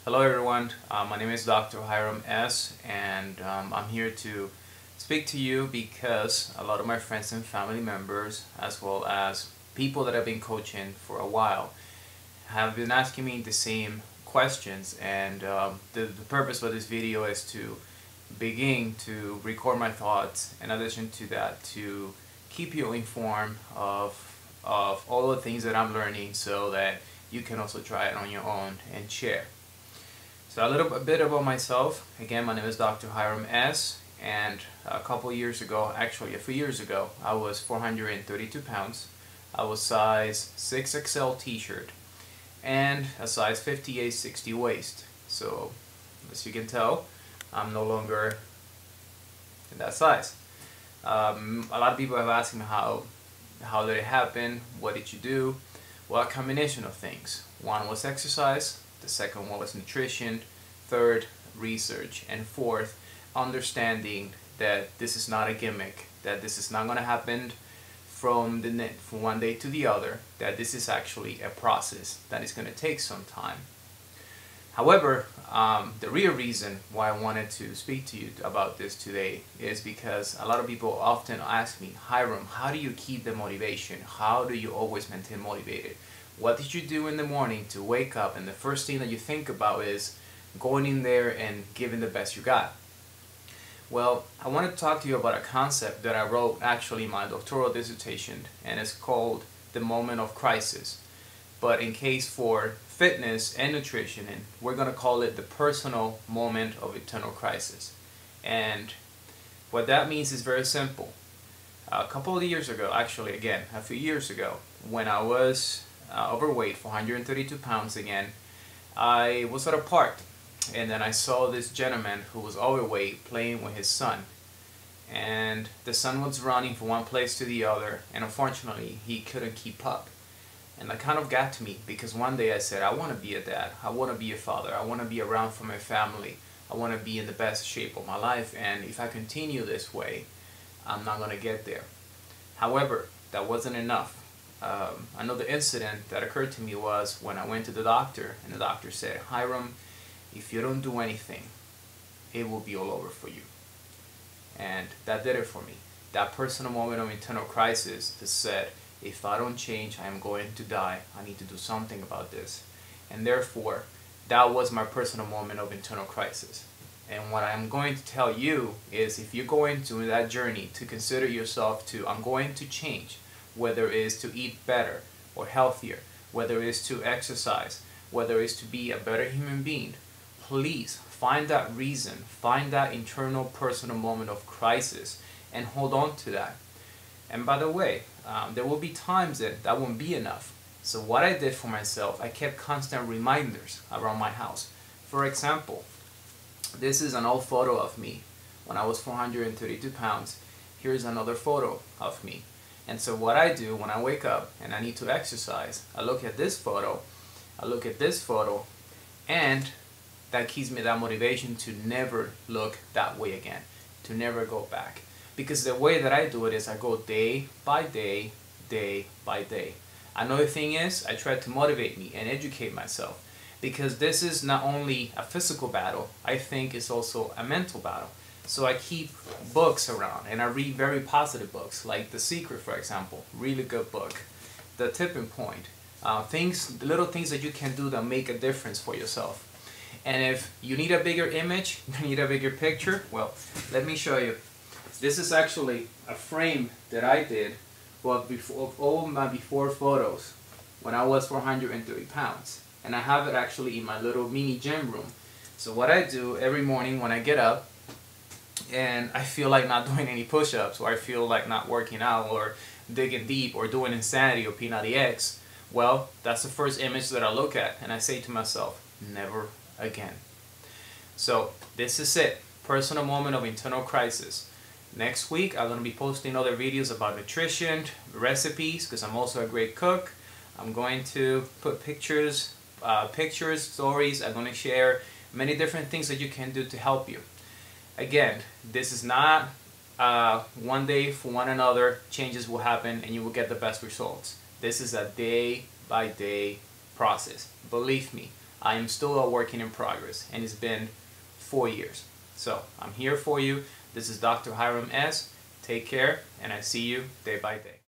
Hello everyone, my name is Dr. Hiram S. and I'm here to speak to you because a lot of my friends and family members, as well as people that I've been coaching for a while, have been asking me the same questions, and the purpose for this video is to begin to record my thoughts. In addition to that, to keep you informed of all the things that I'm learning so that you can also try it on your own and share. So a little bit about myself. Again, my name is Dr. Hiram S. And a couple years ago, actually a few years ago, I was 432 pounds. I was size 6XL t-shirt and a size 58-60 waist. So as you can tell, I'm no longer in that size. A lot of people have asked me how did it happen, what did you do? Well, a combination of things. One was exercise, the second one was nutrition, third, research, and fourth, understanding that this is not a gimmick, that this is not going to happen from one day to the other, that this is actually a process that is going to take some time. However, the real reason why I wanted to speak to you about this today is because a lot of people often ask me, Hiram, how do you keep the motivation? How do you always maintain motivated? What did you do in the morning to wake up and the first thing that you think about is going in there and giving the best you got? Well, I want to talk to you about a concept that I wrote actually in my doctoral dissertation, and it's called the moment of crisis. But in case for fitness and nutrition, and we're going to call it the personal moment of eternal crisis. And what that means is very simple. A couple of years ago, actually again, a few years ago, when I was overweight, 432 pounds again, I was at a park, and then I saw this gentleman who was overweight playing with his son. And the son was running from one place to the other, and unfortunately he couldn't keep up. And that kind of got to me because one day I said, I want to be a dad, I want to be a father, I want to be around for my family, I want to be in the best shape of my life, and if I continue this way, I'm not going to get there. However, that wasn't enough. Another incident that occurred to me was when I went to the doctor, and the doctor said, Hiram, if you don't do anything, it will be all over for you. And that did it for me. That personal moment of internal crisis that said, if I don't change, I am going to die. I need to do something about this. And therefore, that was my personal moment of internal crisis. And what I'm going to tell you is, if you're going to that journey to consider yourself to, I'm going to change, whether it is to eat better or healthier, whether it is to exercise, whether it is to be a better human being, please find that reason, find that internal personal moment of crisis and hold on to that. And by the way, there will be times that won't be enough. So what I did for myself, I kept constant reminders around my house. For example, this is an old photo of me when I was 432 pounds. Here's another photo of me. And so what I do when I wake up and I need to exercise, I look at this photo, I look at this photo, and that gives me that motivation to never look that way again, to never go back. Because the way that I do it is I go day by day, day by day. Another thing is I try to motivate me and educate myself, because this is not only a physical battle, I think it's also a mental battle. So I keep books around and I read very positive books, like The Secret, for example, really good book. The Tipping Point, little things that you can do that make a difference for yourself. And if you need a bigger image, you need a bigger picture, well, let me show you. This is actually a frame that I did of all my before photos when I was 430 pounds. And I have it actually in my little mini gym room. So what I do every morning when I get up and I feel like not doing any push-ups, or I feel like not working out, or digging deep, or doing Insanity or P90X, well, that's the first image that I look at and I say to myself, never again. So this is it, personal moment of internal crisis. Next week I'm going to be posting other videos about nutrition, recipes, because I'm also a great cook. I'm going to put pictures, stories. I'm going to share many different things that you can do to help you. Again, this is not one day for one another, changes will happen and you will get the best results. This is a day by day process. Believe me, I am still a working in progress, and it's been 4 years. So I'm here for you. This is Dr. Hiram S. Take care, and I see you day by day.